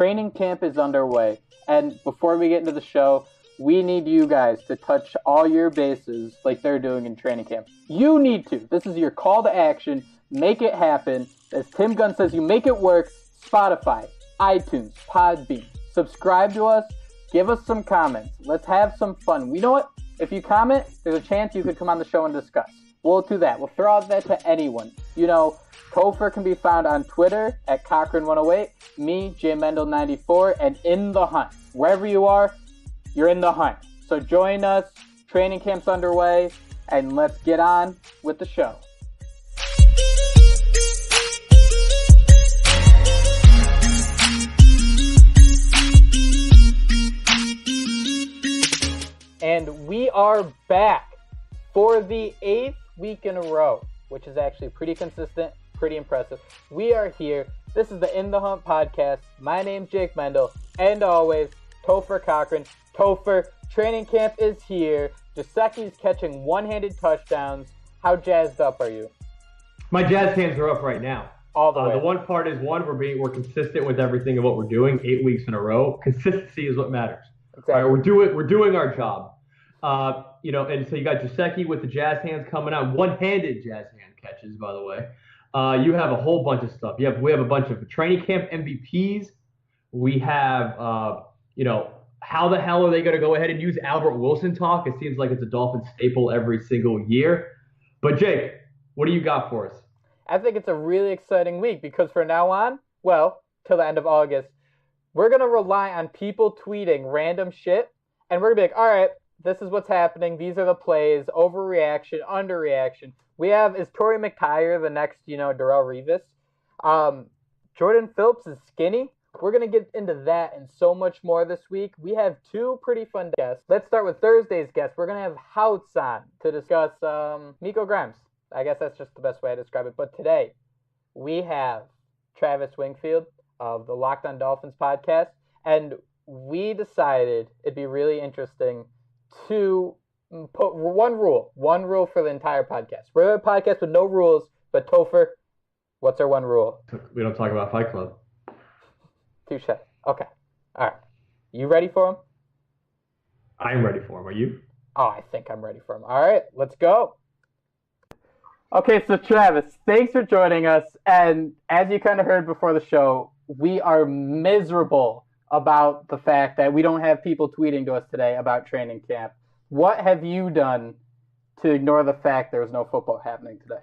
training camp is underway. And before we get into the show, we need you guys to touch all your bases like they're doing in training camp. You need to. This is your call to action. Make it happen. As Tim Gunn says, you make it work. Spotify, iTunes, Podbean. Subscribe to us. Give us some comments. Let's have some fun. You know what? If you comment, there's a chance you could come on the show and discuss. We'll do that. We'll throw out that to anyone. You know, Topher can be found on Twitter at Cochran108, me, JMendel94, and In the Hunt. Wherever you are, you're in the hunt. So join us. Training camp's underway, and let's get on with the show. And we are back for the 8th week in a row, which is actually pretty consistent, pretty impressive. We are here. This is the In the Hunt podcast. My name's Jake Mendel, and always, Topher Cochran. Topher, training camp is here. Gesicki's catching one-handed touchdowns. How jazzed up are you? My jazz hands are up right now. All the way. The one part is, we're consistent with everything of what we're doing 8 weeks in a row. Consistency is what matters. Exactly. All right, we're doing our job. And so you got Gesicki with the jazz hands coming out, one-handed jazz hand catches, by the way. You have a whole bunch of stuff. We have a bunch of training camp MVPs. We have, how the hell are they going to go ahead and use Albert Wilson talk? It seems like it's a Dolphins staple every single year. But Jake, what do you got for us? I think it's a really exciting week because from now on, well, till the end of August, we're going to rely on people tweeting random shit, and we're going to be like, all right, this is what's happening. These are the plays, overreaction, underreaction. We have, is Torrey McTyer the next, Darrelle Revis? Jordan Phillips is skinny. We're going to get into that and so much more this week. We have two pretty fun guests. Let's start with Thursday's guest. We're going to have Houts on to discuss Miko Grimes. I guess that's just the best way to describe it. But today, we have Travis Wingfield of the Locked on Dolphins podcast. And we decided it'd be really interesting to put one rule for the entire podcast. We're a podcast with no rules, but Topher, what's our one rule? We don't talk about Fight Club. Touche. Okay. All right. You ready for him? I'm ready for him. Are you? Oh, I think I'm ready for him. All right. Let's go. Okay, so Travis, thanks for joining us. And as you kind of heard before the show, we are miserable about the fact that we don't have people tweeting to us today about training camp. What have you done to ignore the fact there was no football happening today?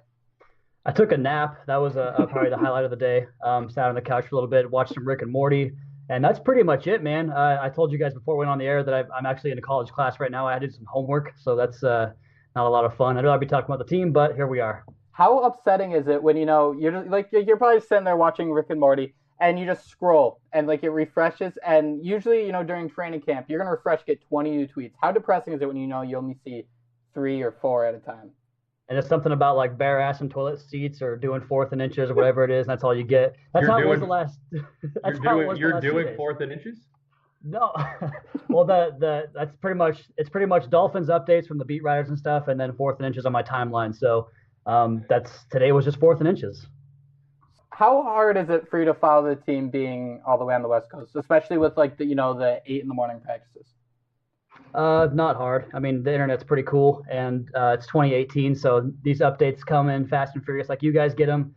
I took a nap. That was probably the highlight of the day. Sat on the couch for a little bit, watched some Rick and Morty, and that's pretty much it, man. I told you guys before we went on the air that I'm actually in a college class right now. I did some homework, so that's not a lot of fun. I know I'd be talking about the team, but here we are. How upsetting is it when you're just, like you're probably sitting there watching Rick and Morty and you just scroll and it refreshes, and usually during training camp you're gonna refresh, get 20 new tweets. How depressing is it when you only see 3 or 4 at a time? And it's something about like bare ass and toilet seats or doing 4th and inches or whatever it is, and that's all you get. That's how it was the last. You're doing 4th and inches? No. Well, that's pretty much Dolphins updates from the beat writers and stuff, and then 4th and inches on my timeline. So today was just 4th and inches. How hard is it for you to follow the team being all the way on the West Coast, especially with the 8 in the morning practices? Not hard. I mean, the internet's pretty cool, and it's 2018, so these updates come in fast and furious like you guys get them.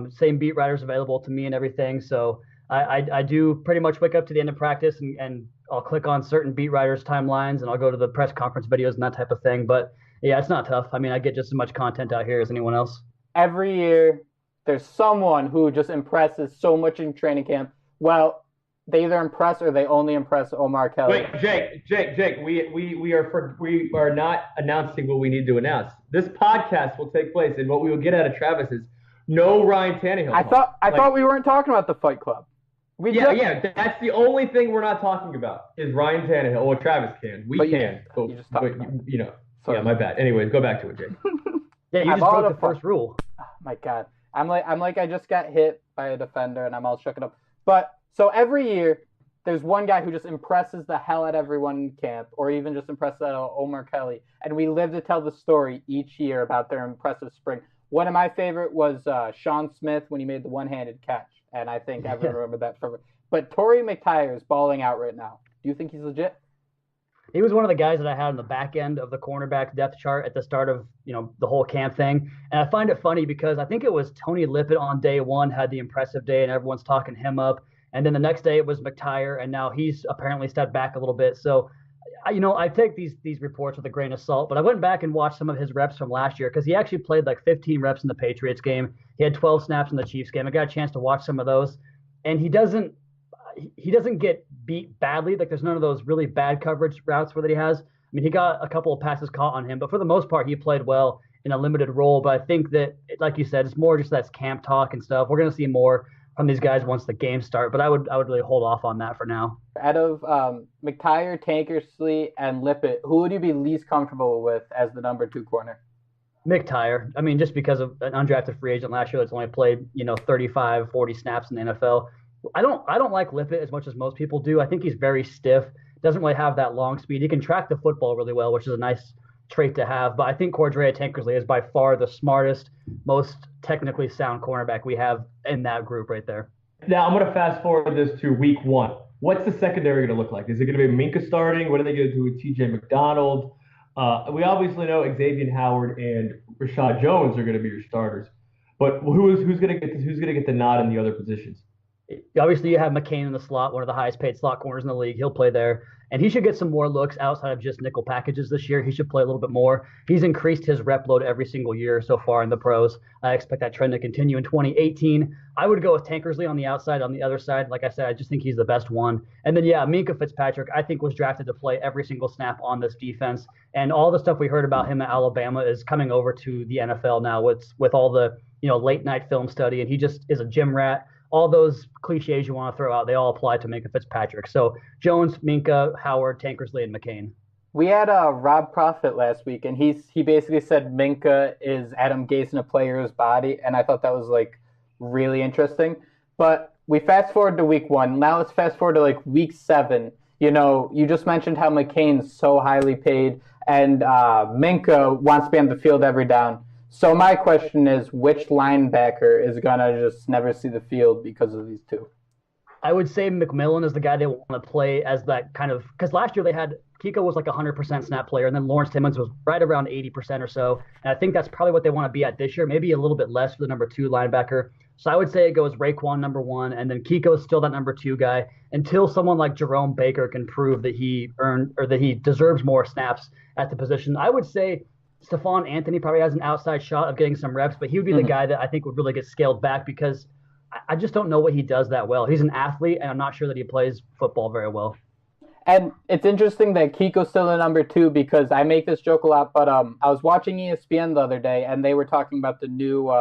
Same beat writers available to me and everything, so I do pretty much wake up to the end of practice and I'll click on certain beat writers' timelines and I'll go to the press conference videos and that type of thing. But yeah, it's not tough. I mean, I get just as much content out here as anyone else. Every year, there's someone who just impresses so much in training camp. Well, they either impress or they only impress Omar Kelly. Wait, Jake, we are not announcing what we need to announce. This podcast will take place, and what we will get out of Travis is no Ryan Tannehill. I thought we weren't talking about the Fight Club. That's the only thing we're not talking about is Ryan Tannehill. Well, Travis can. Yeah, my bad. Anyways, go back to it, Jake. Yeah, you just broke the first rule. Oh, my God. I'm like I just got hit by a defender and I'm all shook up. But so every year there's one guy who just impresses the hell out of everyone in camp, or even just impresses Omar Kelly, and we live to tell the story each year about their impressive spring. One of my favorite was Sean Smith when he made the one-handed catch, and I think everyone remember that forever. But Torrey McTyer is balling out right now. Do you think he's legit? He was one of the guys that I had on the back end of the cornerback depth chart at the start of, the whole camp thing. And I find it funny because I think it was Tony Lippett on day one had the impressive day and everyone's talking him up. And then the next day it was McTyer, and now he's apparently stepped back a little bit. So, I take these reports with a grain of salt, but I went back and watched some of his reps from last year because he actually played like 15 reps in the Patriots game. He had 12 snaps in the Chiefs game. I got a chance to watch some of those, and he doesn't get beat badly. Like there's none of those really bad coverage routes where that he has. I mean, he got a couple of passes caught on him, but for the most part, he played well in a limited role. But I think that, like you said, it's more just that's camp talk and stuff. We're going to see more from these guys once the games start, but I would really hold off on that for now. Out of McTyer, Tankersley, and Lippett, who would you be least comfortable with as the number 2 corner? McTyer. I mean, just because of an undrafted free agent last year that's only played, 35, 40 snaps in the NFL. I don't like Lippett as much as most people do. I think he's very stiff, doesn't really have that long speed. He can track the football really well, which is a nice trait to have. But I think Cordrea Tankersley is by far the smartest, most technically sound cornerback we have in that group right there. Now, I'm going to fast forward this to week 1. What's the secondary going to look like? Is it going to be Minka starting? What are they going to do with TJ McDonald? We obviously know Xavier Howard and Rashad Jones are going to be your starters. But who's going to get the nod in the other positions? Obviously, you have McCain in the slot, one of the highest paid slot corners in the league. He'll play there. And he should get some more looks outside of just nickel packages this year. He should play a little bit more. He's increased his rep load every single year so far in the pros. I expect that trend to continue in 2018. I would go with Tankersley on the outside. On the other side, like I said, I just think he's the best one. And then, Minkah Fitzpatrick, I think, was drafted to play every single snap on this defense. And all the stuff we heard about him at Alabama is coming over to the NFL now with all the late night film study. And he just is a gym rat. All those cliches you want to throw out, they all apply to Minkah Fitzpatrick. So Jones, Minkah, Howard, Tankersley, and McCain. We had Rob Profit last week, and he basically said Minkah is Adam Gase in a player's body, and I thought that was really interesting. But we fast forward to week 1. Now let's fast forward to week 7. You just mentioned how McCain's so highly paid, and Minkah wants to be on the field every down. So my question is, which linebacker is going to just never see the field because of these two? I would say McMillan is the guy they want to play as that kind of – because last year they had – Kiko was like a 100% snap player, and then Lawrence Timmons was right around 80% or so. And I think that's probably what they want to be at this year, maybe a little bit less for the number 2 linebacker. So I would say it goes Raekwon number 1, and then Kiko is still that number 2 guy until someone like Jerome Baker can prove that he earned or that he deserves more snaps at the position. I would say – Stephon Anthony probably has an outside shot of getting some reps, but he would be the guy that I think would really get scaled back because I just don't know what he does that well. He's an athlete, and I'm not sure that he plays football very well. And it's interesting that Kiko's still the number 2 because I make this joke a lot, but I was watching ESPN the other day, and they were talking about the new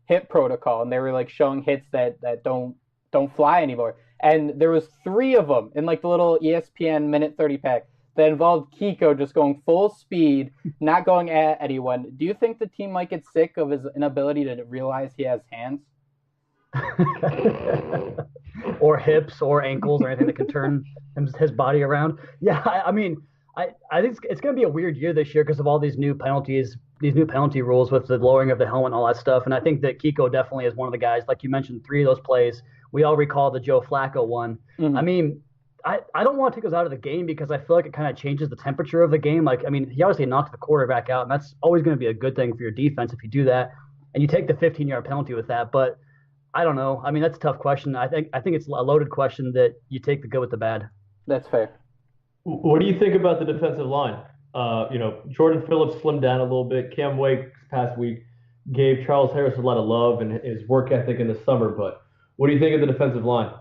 hit protocol, and they were showing hits that don't fly anymore. And there was 3 of them in the little ESPN minute 30 pack. That involved Kiko just going full speed, not going at anyone. Do you think the team might get sick of his inability to realize he has hands? Or hips or ankles or anything that can turn his body around? Yeah, I mean, I think it's going to be a weird year this year because of all these new penalties, these new penalty rules with the lowering of the helmet and all that stuff. And I think that Kiko definitely is one of the guys, like you mentioned, 3 of those plays. We all recall the Joe Flacco one. Mm-hmm. I mean, I don't want to take those out of the game because I feel like it kind of changes the temperature of the game. He obviously knocked the quarterback out, and that's always going to be a good thing for your defense if you do that. And you take the 15-yard penalty with that. But I don't know. I mean, that's a tough question. I think it's a loaded question that you take the good with the bad. That's fair. What do you think about the defensive line? Jordan Phillips slimmed down a little bit. Cam Wake this past week gave Charles Harris a lot of love and his work ethic in the summer. But what do you think of the defensive line?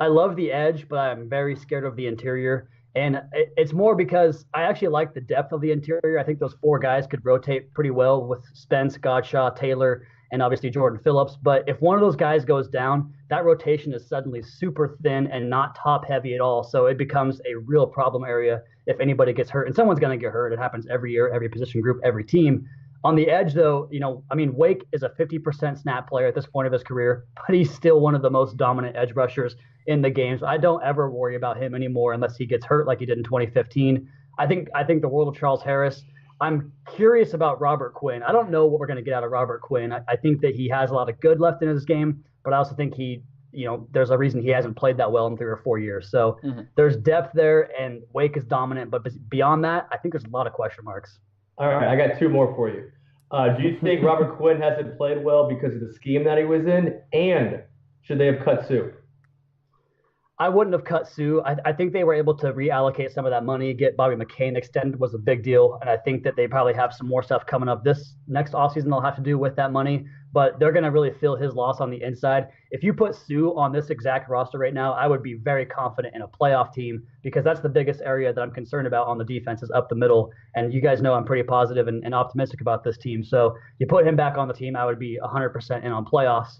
I love the edge, but I'm very scared of the interior. And it's more because I actually like the depth of the interior. I think those 4 guys could rotate pretty well with Spence, Godshaw, Taylor, and obviously Jordan Phillips. But if one of those guys goes down, that rotation is suddenly super thin and not top heavy at all. So it becomes a real problem area if anybody gets hurt. And someone's going to get hurt. It happens every year, every position group, every team. On the edge, though, Wake is a 50% snap player at this point of his career, but he's still one of the most dominant edge rushers in the game. So I don't ever worry about him anymore unless he gets hurt like he did in 2015. I think the world of Charles Harris. I'm curious about Robert Quinn. I don't know what we're going to get out of Robert Quinn. I think that he has a lot of good left in his game, but I also think he there's a reason he hasn't played that well in 3 or 4 years. So Mhm. there's depth there, and Wake is dominant. But beyond that, I think there's a lot of question marks. All right, I got two more for you. Do you think Robert Quinn hasn't played well because of the scheme that he was in, and should they have cut Sue? I wouldn't have cut Sue. I think they were able to reallocate some of that money, get Bobby McCain extended was a big deal. And I think that they probably have some more stuff coming up this next offseason they'll have to do with that money. But they're going to really feel his loss on the inside. If you put Sue on this exact roster right now, I would be very confident in a playoff team because that's the biggest area that I'm concerned about on the defense is up the middle. And you guys know I'm pretty positive and optimistic about this team. So you put him back on the team, I would be 100% in on playoffs.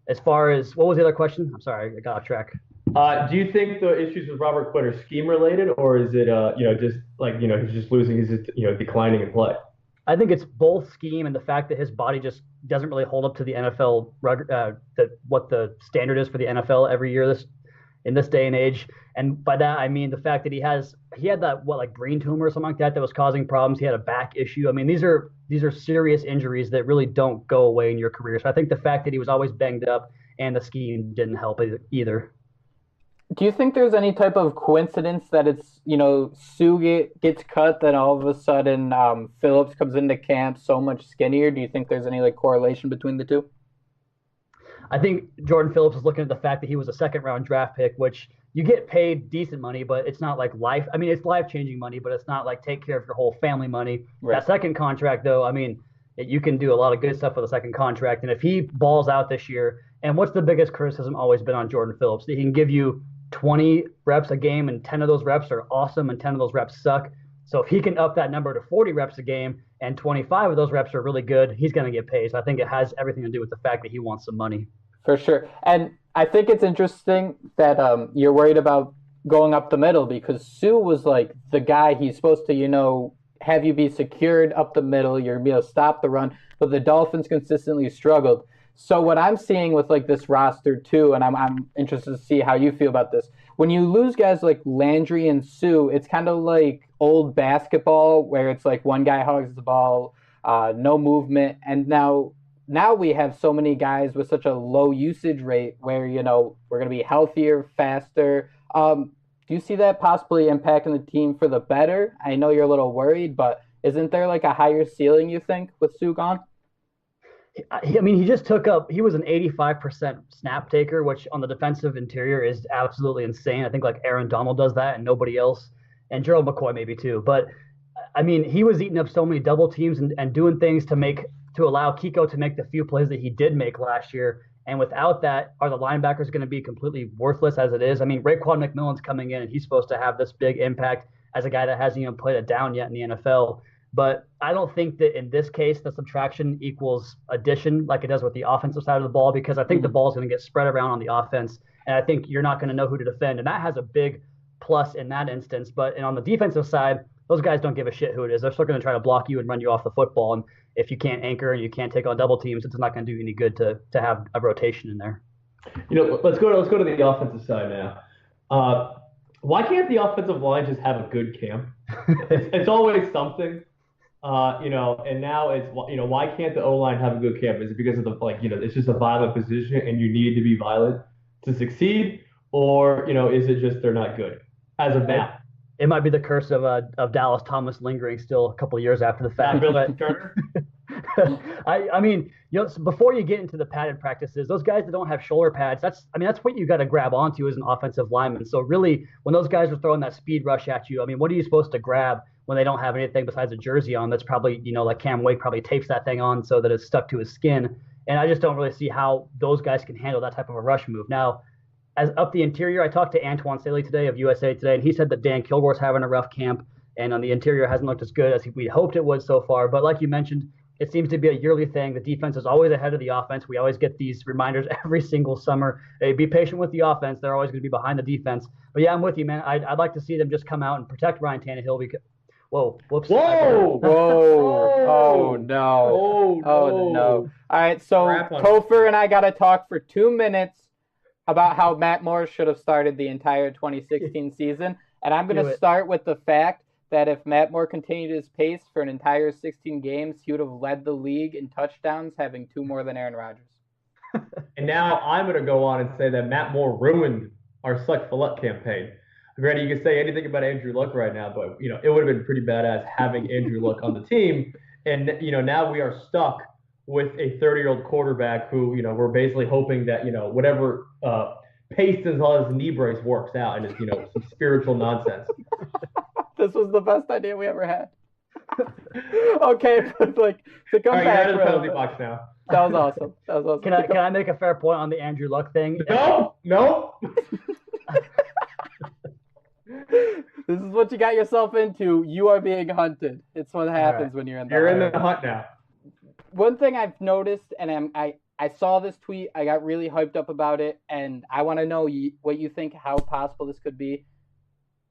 As far as what was the other question? I'm sorry, I got off track. Do you think the issues with Robert Quinn are scheme related, or is it just like he's just losing, he's just declining in play? I think it's both scheme and the fact that his body just doesn't really hold up to the NFL, what the standard is for the NFL every year in this day and age. And by that I mean the fact that he had that brain tumor or something like that was causing problems. He had a back issue. I mean these are serious injuries that really don't go away in your career. So I think the fact that he was always banged up and the scheme didn't help either. Do you think there's any type of coincidence that it's, Sue gets cut, then all of a sudden Phillips comes into camp so much skinnier? Do you think there's any correlation between the two? I think Jordan Phillips is looking at the fact that he was a second-round draft pick, which you get paid decent money, but it's not like life. I mean, it's life-changing money, but it's not like take care of your whole family money. Right. That second contract, though, I mean, you can do a lot of good stuff with a second contract. And if he balls out this year, and what's the biggest criticism always been on Jordan Phillips? That he can give you 20 reps a game, and 10 of those reps are awesome, and 10 of those reps suck. So if he can up that number to 40 reps a game, and 25 of those reps are really good, he's going to get paid. So I think it has everything to do with the fact that he wants some money. For sure. And I think it's interesting that you're worried about going up the middle because Sue was like the guy he's supposed to, have you be secured up the middle, you're stop the run, but the Dolphins consistently struggled. So what I'm seeing with this roster too, and I'm interested to see how you feel about this. When you lose guys like Landry and Sue, it's kind of like old basketball where it's like one guy hogs the ball, no movement, and now we have so many guys with such a low usage rate where we're going to be healthier, faster. Do you see that possibly impacting the team for the better? I know you're a little worried, but isn't there a higher ceiling you think with Sue gone? I mean, he was an 85% snap taker, which on the defensive interior is absolutely insane. I think Aaron Donald does that and nobody else, and Gerald McCoy maybe too. But I mean, he was eating up so many double teams and doing things to allow Kiko to make the few plays that he did make last year. And without that, are the linebackers going to be completely worthless as it is? I mean, Raekwon McMillan's coming in and he's supposed to have this big impact as a guy that hasn't even played a down yet in the NFL. But I don't think that in this case the subtraction equals addition like it does with the offensive side of the ball, because I think the ball is going to get spread around on the offense, and I think you're not going to know who to defend, and that has a big plus in that instance. But on the defensive side, those guys don't give a shit who it is. They're still going to try to block you and run you off the football, and if you can't anchor and you can't take on double teams, it's not going to do any good to have a rotation in there. Let's go to the offensive side now. Why can't the offensive line just have a good camp? It's always something. And now it's, why can't the O-line have a good camp? Is it because of it's just a violent position and you need to be violent to succeed? Or, is it just they're not good as of now? It might be the curse of Dallas Thomas lingering still a couple of years after the fact. I mean, before you get into the padded practices, those guys that don't have shoulder pads, that's what you got to grab onto as an offensive lineman. So really, when those guys are throwing that speed rush at you, I mean, what are you supposed to grab when they don't have anything besides a jersey on? That's probably, like Cam Wake probably tapes that thing on so that it's stuck to his skin. And I just don't really see how those guys can handle that type of a rush move. Now, as up the interior, I talked to Antoine Staley today of USA Today, and he said that Dan Kilgore's having a rough camp, and on the interior hasn't looked as good as we hoped it would so far. But like you mentioned, it seems to be a yearly thing. The defense is always ahead of the offense. We always get these reminders every single summer. Hey, be patient with the offense. They're always going to be behind the defense. But yeah, I'm with you, man. I'd like to see them just come out and protect Ryan Tannehill because. Whoa! Whoops! Whoa! Oh no! Oh no! All right, so Topher and I got to talk for 2 minutes about how Matt Morris should have started the entire 2016 season, and I'm going to start with the fact that if Matt Moore continued his pace for an entire 16 games, he would have led the league in touchdowns, having 2 more than Aaron Rodgers. And now I'm going to go on and say that Matt Moore ruined our Suck for Luck campaign. Granted, you can say anything about Andrew Luck right now, but it would have been pretty badass having Andrew Luck on the team. And now we are stuck with a 30-year-old quarterback who we're basically hoping that whatever paste is on his knee brace works out, and it's some spiritual nonsense. This was the best idea we ever had. Okay, but like to come All right, back. you're out of the penalty box now. That was awesome. Can I make a fair point on the Andrew Luck thing? No. This is what you got yourself into. You are being hunted. It's what happens when you're in the You're in the hunt now. One thing I've noticed, and I saw this tweet, I got really hyped up about it, and I want to know what you think, how possible this could be.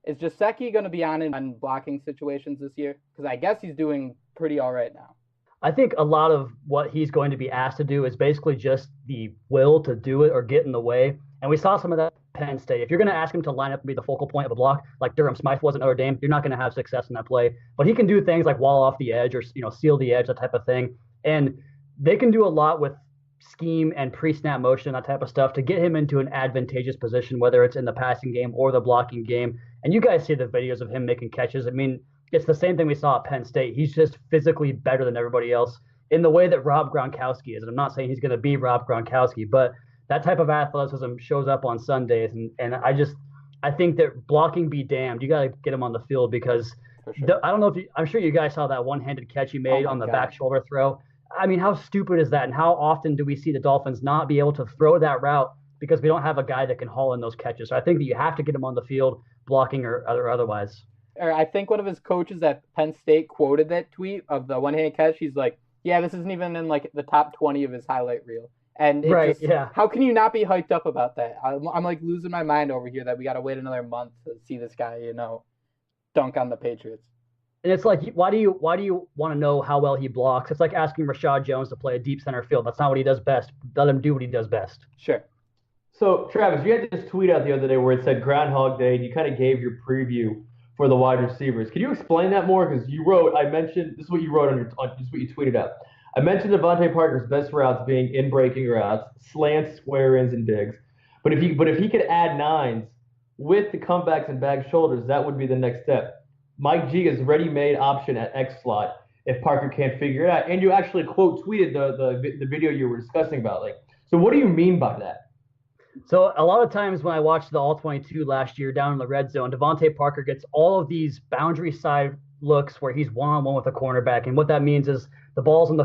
Is Gesicki going to be on blocking situations this year? Because I guess he's doing pretty all right now. I think a lot of what he's going to be asked to do is basically just the will to do it or get in the way. And we saw some of that at Penn State. If you're going to ask him to line up and be the focal point of a block, like Durham Smythe was at Notre Dame, you're not going to have success in that play. But he can do things like wall off the edge or seal the edge, that type of thing. And they can do a lot with scheme and pre-snap motion, that type of stuff, to get him into an advantageous position, whether it's in the passing game or the blocking game. And you guys see the videos of him making catches. I mean, it's the same thing we saw at Penn State. He's just physically better than everybody else in the way that Rob Gronkowski is. And I'm not saying he's going to be Rob Gronkowski, but that type of athleticism shows up on Sundays. And I think that blocking be damned. You got to get him on the field because sure. I don't know if I'm sure you guys saw that one-handed catch he made on the back shoulder throw. I mean, how stupid is that? And how often do we see the Dolphins not be able to throw that route because we don't have a guy that can haul in those catches? So I think that you have to get him on the field, blocking or otherwise. I think one of his coaches at Penn State quoted that tweet of the one-hand catch. He's like, yeah, this isn't even in like the top 20 of his highlight reel. And how can you not be hyped up about that? I'm like losing my mind over here that we got to wait another month to see this guy, dunk on the Patriots. And it's like, why do you want to know how well he blocks? It's like asking Rashad Jones to play a deep center field. That's not what he does best. Let him do what he does best. Sure. So, Travis, you had this tweet out the other day where it said Groundhog Day, and you kind of gave your preview for the wide receivers. Can you explain that more? Because this is what you wrote this is what you tweeted out. I mentioned Devontae Parker's best routes being in-breaking routes, slants, square-ins, and digs. But if he could add nines with the comebacks and bag shoulders, that would be the next step. Mike G is ready-made option at X slot if Parker can't figure it out. And you actually quote tweeted the video you were discussing about. So what do you mean by that? So a lot of times when I watched the All-22 last year down in the red zone, Devontae Parker gets all of these boundary side looks where he's one-on-one with a cornerback. And what that means is the ball's on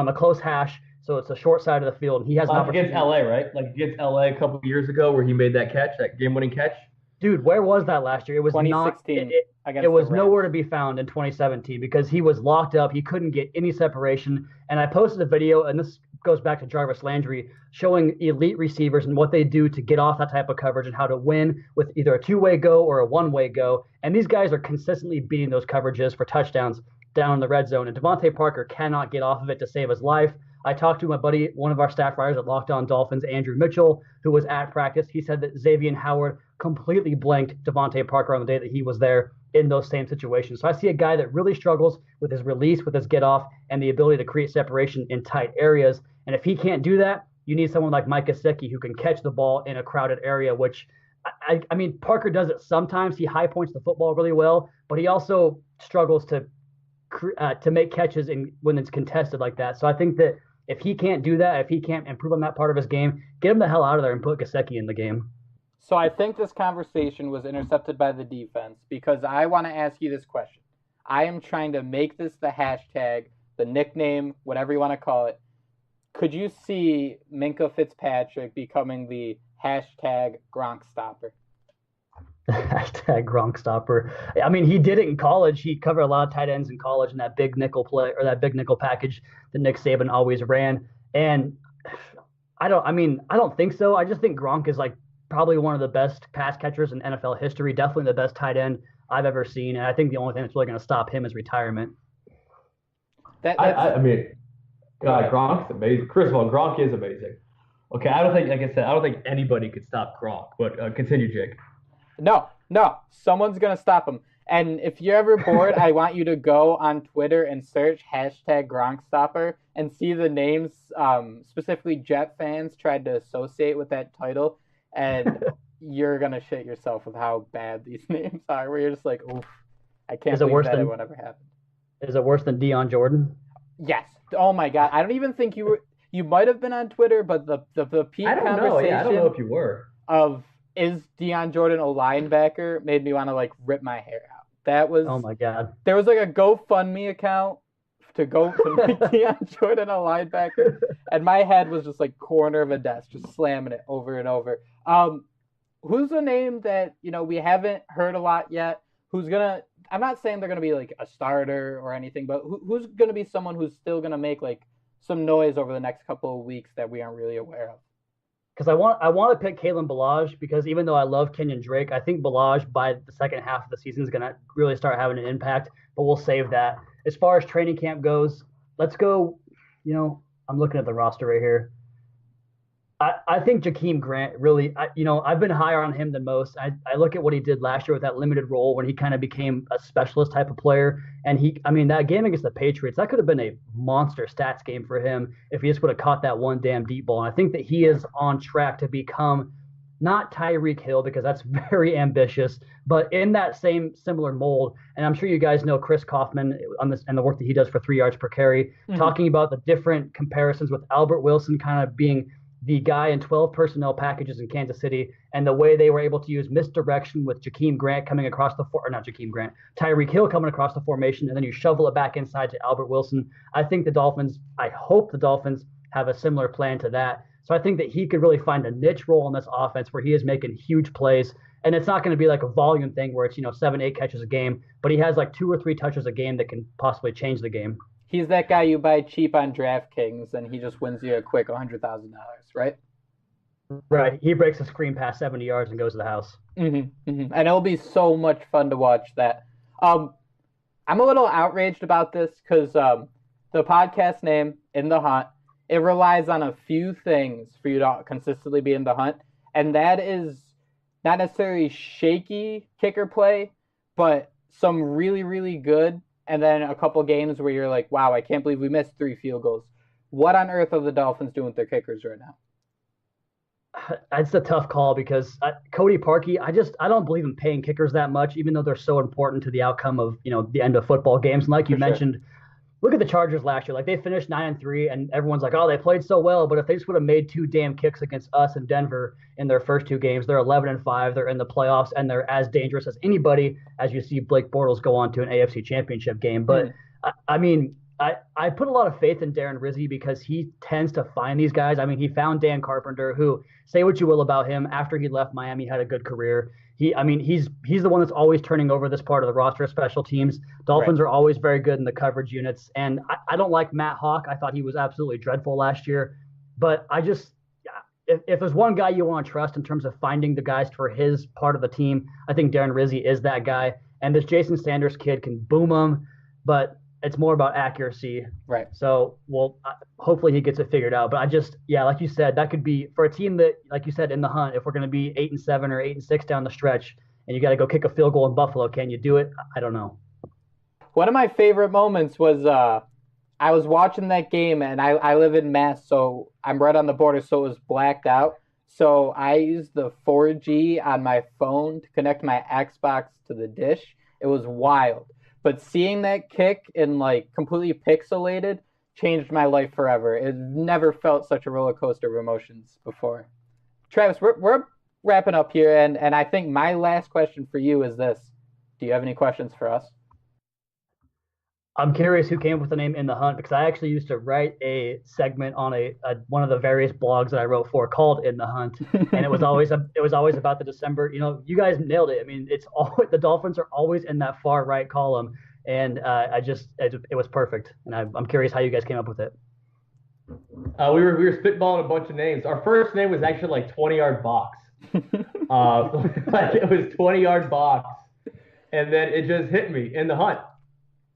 the close hash, so it's the short side of the field. And he has an opportunity. Against LA, right? Like against LA a couple of years ago where he made that catch, that game-winning catch? Dude, where was that last year? It was 2016. It was nowhere to be found in 2017 because he was locked up. He couldn't get any separation. And I posted a video, and this goes back to Jarvis Landry, showing elite receivers and what they do to get off that type of coverage and how to win with either a two-way go or a one-way go. And these guys are consistently beating those coverages for touchdowns down in the red zone. And Devontae Parker cannot get off of it to save his life. I talked to my buddy, one of our staff writers at Locked On Dolphins, Andrew Mitchell, who was at practice. He said that Xavier Howard completely blanked Devontae Parker on the day that he was there in those same situations. So I see a guy that really struggles with his release, with his get off, and the ability to create separation in tight areas. And if he can't do that, you need someone like Mike Gesicki who can catch the ball in a crowded area, which, I mean, Parker does it sometimes. He high points the football really well, but he also struggles to make catches when it's contested like that. So I think that if he can't do that, if he can't improve on that part of his game, get him the hell out of there and put Gesicki in the game. So I think this conversation was intercepted by the defense because I want to ask you this question. I am trying to make this the hashtag, the nickname, whatever you want to call it. Could you see Minkah Fitzpatrick becoming the hashtag Gronk stopper? Hashtag Gronk stopper. I mean, he did it in college. He covered a lot of tight ends in college in that big nickel play or that big nickel package that Nick Saban always ran. And I don't think so. I just think Gronk is like probably one of the best pass catchers in NFL history, definitely the best tight end I've ever seen. And I think the only thing that's really going to stop him is retirement. I mean, God, Gronk's amazing. First of all, Gronk is amazing. Okay, I don't think, like I said, I don't think anybody could stop Gronk. But continue, Jake. No, someone's going to stop him. And if you're ever bored, I want you to go on Twitter and search hashtag Gronk stopper, and see the names, specifically Jet fans, tried to associate with that title, and you're gonna shit yourself with how bad these names are. Where you're just like, oof, I can't believe that it would ever happen. Is it worse than Deion Jordan? Yes. Oh my God. I don't even think you were. You might have been on Twitter, but the peak I don't conversation know. Yeah, I don't know if you were. of is Deion Jordan a linebacker made me want to like rip my hair out. That was. Oh my God. There was like a GoFundMe account to make Deion Jordan a linebacker, and my head was just like corner of a desk, just slamming it over and over. Who's a name that we haven't heard a lot yet? Who's gonna? I'm not saying they're gonna be like a starter or anything, but who's gonna be someone who's still gonna make like some noise over the next couple of weeks that we aren't really aware of? Because I want to pick Kalen Ballage, because even though I love Kenyon Drake, I think Ballage by the second half of the season is going to really start having an impact, but we'll save that. As far as training camp goes, let's go, I'm looking at the roster right here. I think Jakeem Grant really, I've been higher on him than most. I look at what he did last year with that limited role when he kind of became a specialist type of player. And that game against the Patriots, that could have been a monster stats game for him if he just would have caught that one damn deep ball. And I think that he is on track to become not Tyreek Hill, because that's very ambitious, but in that same similar mold. And I'm sure you guys know Chris Kaufman on this and the work that he does for 3 yards per carry, talking about the different comparisons with Albert Wilson kind of being the guy in 12 personnel packages in Kansas City, and the way they were able to use misdirection with Jakeem Grant coming across Tyreek Hill coming across the formation, and then you shovel it back inside to Albert Wilson. I hope the Dolphins have a similar plan to that. So I think that he could really find a niche role in this offense where he is making huge plays. And it's not going to be like a volume thing where it's, 7-8 catches a game, but he has like 2 or 3 touches a game that can possibly change the game. He's that guy you buy cheap on DraftKings, and he just wins you a quick $100,000, right? Right. He breaks a screen past 70 yards and goes to the house. And it'll be so much fun to watch that. I'm a little outraged about this because the podcast name, In the Hunt, it relies on a few things for you to consistently be in the hunt, and that is not necessarily shaky kicker play, but some really, really good, and then a couple games where you're like, wow, I can't believe we missed 3 field goals. What on earth are the Dolphins doing with their kickers right now? It's a tough call because Cody Parkey, I don't believe in paying kickers that much, even though they're so important to the outcome of the end of football games. And like you mentioned, look at the Chargers last year. Like, they finished 9-3, and everyone's like, oh, they played so well. But if they just would have made 2 damn kicks against us and Denver in their first 2 games, they're 11-5. They're in the playoffs, and they're as dangerous as anybody. As you see Blake Bortles go on to an AFC Championship game. But I put a lot of faith in Darren Rizzi because he tends to find these guys. He found Dan Carpenter, who, say what you will about him, after he left Miami, had a good career. He's the one that's always turning over this part of the roster of special teams. Dolphins are always very good in the coverage units. And I don't like Matt Hawk. I thought he was absolutely dreadful last year. But if there's one guy you want to trust in terms of finding the guys for his part of the team, I think Darren Rizzi is that guy. And this Jason Sanders kid can boom him, but it's more about accuracy. Right. So, hopefully he gets it figured out. But like you said, that could be for a team that, like you said, in the hunt, if we're going to be 8-7 or 8-6 down the stretch and you got to go kick a field goal in Buffalo, can you do it? I don't know. One of my favorite moments was I was watching that game, and I live in Mass, so I'm right on the border, so it was blacked out. So I used the 4G on my phone to connect my Xbox to the dish. It was wild. But seeing that kick in like completely pixelated changed my life forever. It never felt such a roller coaster of emotions before. Travis, we're wrapping up here, and I think my last question for you is this. Do you have any questions for us? I'm curious who came up with the name In the Hunt, because I actually used to write a segment on one of the various blogs that I wrote for called In the Hunt, and it was always about the December. You guys nailed it. It's always, the Dolphins are always in that far right column, and it was perfect. And I'm curious how you guys came up with it. We were spitballing a bunch of names. Our first name was actually like 20-yard box. It was 20-yard box, and then it just hit me, In the Hunt.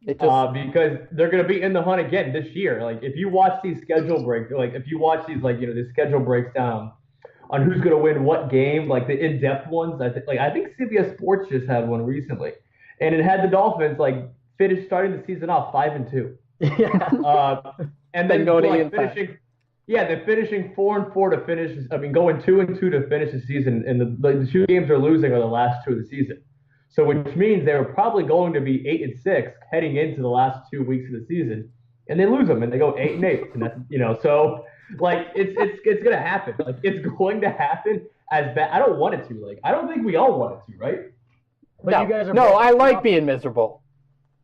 Because they're going to be in the hunt again this year. Like, if you watch these schedule breaks, the schedule breaks down on who's going to win what game, like the in-depth ones. I think CBS Sports just had one recently, and it had the Dolphins starting the season off 5-2. Yeah. and then then go to like 8-5. finishing. Yeah, they're finishing 4-4 to finish. I mean, going 2-2 to finish the season, and the 2 games they're losing are the last 2 of the season. So, which means they were probably going to be 8-6 heading into the last 2 weeks of the season, and they lose them, and they go 8-8, and that's so like it's gonna happen. Like it's going to happen as bad. I don't want it to. Like I don't think we all want it to, right? But no, you guys are no, I like being miserable.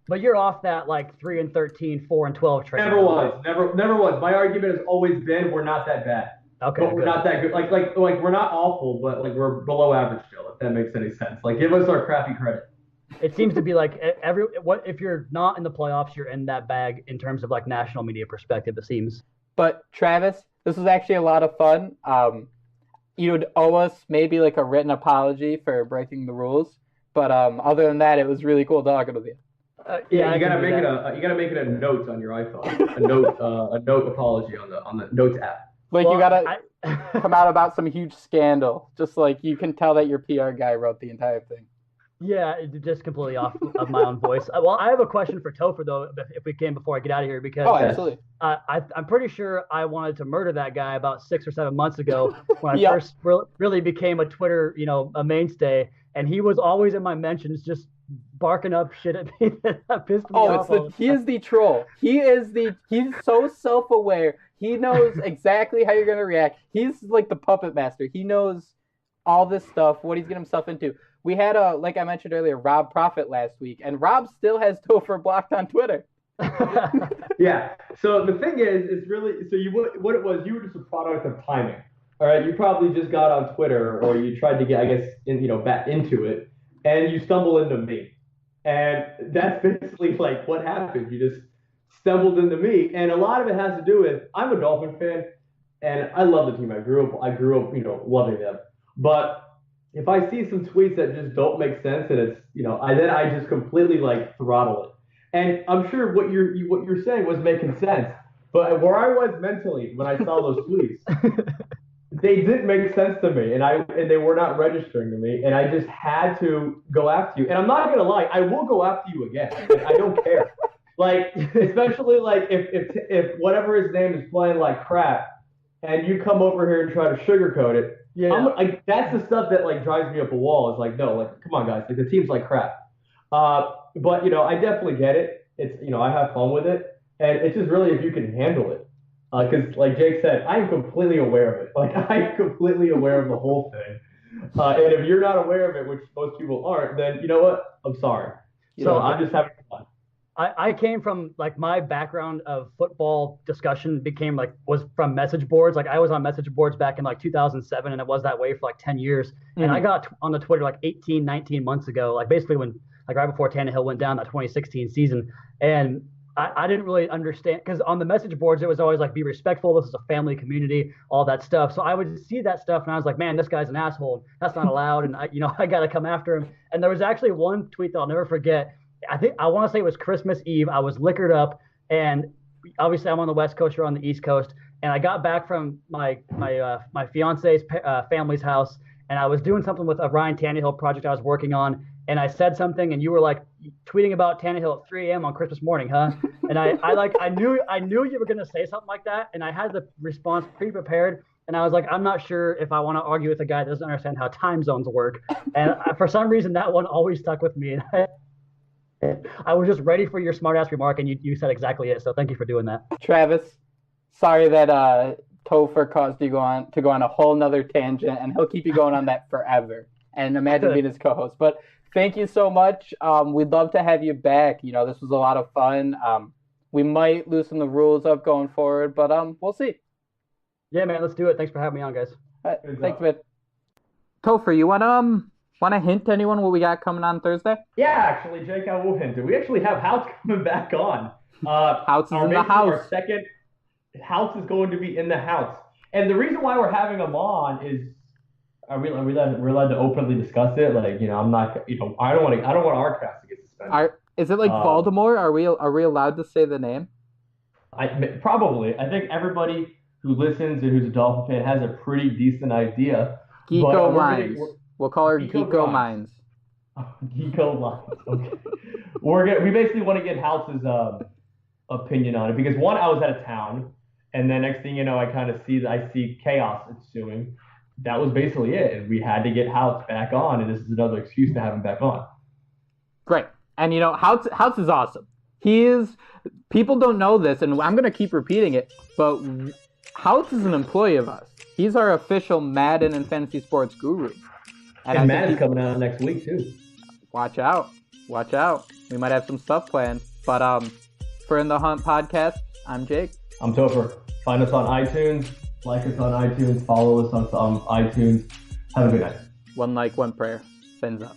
But you're off that like 3-13, 4-12 train. Never was. My argument has always been we're not that bad. Okay, but we're not that good. Like we're not awful, but like we're below average still. If that makes any sense. Like give us our crappy credit. It seems to be like if you're not in the playoffs, you're in that bag in terms of like national media perspective. It seems. But Travis, this was actually a lot of fun. You'd owe us maybe like a written apology for breaking the rules, but other than that, it was really cool talking with you. Yeah, you gotta make it a note on your iPhone. a note apology on the notes app. Like you gotta come out about some huge scandal, just like you can tell that your PR guy wrote the entire thing. Yeah, it's just completely off of my own voice. Well, I have a question for Topher though, if we can, before I get out of here, because absolutely. I'm pretty sure I wanted to murder that guy about 6 or 7 months ago when I first really became a Twitter, a mainstay, and he was always in my mentions just barking up shit at me that pissed me off. He is the troll. He's so self-aware. He knows exactly how you're gonna react. He's like the puppet master. He knows all this stuff, what he's getting himself into. We had like I mentioned earlier, Rob Prophet last week, and Rob still has Topher blocked on Twitter. Yeah. So the thing is, it's really what it was. You were just a product of timing. All right. You probably just got on Twitter, or you tried to get, I guess, back into it, and you stumble into me, and that's basically like what happened. You just stumbled into me, and a lot of it has to do with I'm a Dolphin fan, and I love the team. I grew up, loving them, but if I see some tweets that just don't make sense, and it's I just completely like throttle it. And I'm sure what you're saying was making sense, but where I was mentally when I saw those tweets, they didn't make sense to me, and they were not registering to me, and I just had to go after you. And I'm not gonna lie, I will go after you again. Like, I don't care. Like especially like if whatever his name is playing like crap, and you come over here and try to sugarcoat it. Yeah, that's the stuff that like drives me up a wall. Is like, no, like, come on, guys, like the team's like crap. But I definitely get it. It's I have fun with it, and it's just really if you can handle it. Because like Jake said, I am completely aware of it. Like I'm completely aware of the whole thing. And if you're not aware of it, which most people aren't, then you know what? I'm sorry. So I'm just having fun. I came from like my background of football discussion was from message boards. Like I was on message boards back in like 2007, and it was that way for like 10 years. Mm-hmm. And I got on the Twitter like 18, 19 months ago, like basically when like right before Tannehill went down that 2016 season. And I didn't really understand because on the message boards, it was always like, be respectful. This is a family community, all that stuff. So I would see that stuff and I was like, man, this guy's an asshole. That's not allowed. And I got to come after him. And there was actually one tweet that I'll never forget. I want to say it was Christmas Eve. I was liquored up, and obviously I'm on the West Coast, you're on the East Coast, and I got back from my fiance's family's house, and I was doing something with a Ryan Tannehill project I was working on, and I said something, and you were like tweeting about Tannehill at 3 a.m. on Christmas morning, huh? And I knew you were gonna say something like that, and I had the response pre-prepared. And I was like, I'm not sure if I want to argue with a guy that doesn't understand how time zones work. And for some reason, that one always stuck with me. And I was just ready for your smart-ass remark, and you said exactly it. So thank you for doing that. Travis, sorry that Topher caused you to go on a whole nother tangent, and he'll keep you going on that forever. And imagine being his co-host. But thank you so much. We'd love to have you back. This was a lot of fun. We might loosen the rules up going forward, but we'll see. Yeah, man, let's do it. Thanks for having me on, guys. Thanks, man. Topher, you want to hint to anyone what we got coming on Thursday? Yeah, actually, Jake, I will hint it. We actually have House coming back on. House is in the house. Our second House is going to be in the house. And the reason why we're having them on is, are we allowed to openly discuss it? Like, I'm not, I don't want our cast to get suspended. Is it like Baltimore? Are we allowed to say the name? Probably. I think everybody who listens and who's a Dolphin fan has a pretty decent idea. Geeko Minds. We'll call her Geeko Minds. Geeko Minds. Okay. We basically want to get House's opinion on it because one, I was out of town, and then next thing you know, I see chaos ensuing. That was basically it, and we had to get House back on, and this is another excuse to have him back on. Great, and House is awesome. People don't know this, and I'm gonna keep repeating it, but House is an employee of us. He's our official Madden and fantasy sports guru. And Madden's coming out next week too. Watch out. We might have some stuff planned. But for In the Hunt podcast, I'm Jake. I'm Topher. Find us on iTunes, like us on iTunes, follow us on iTunes. Have a good night. One like, one prayer. Fins up.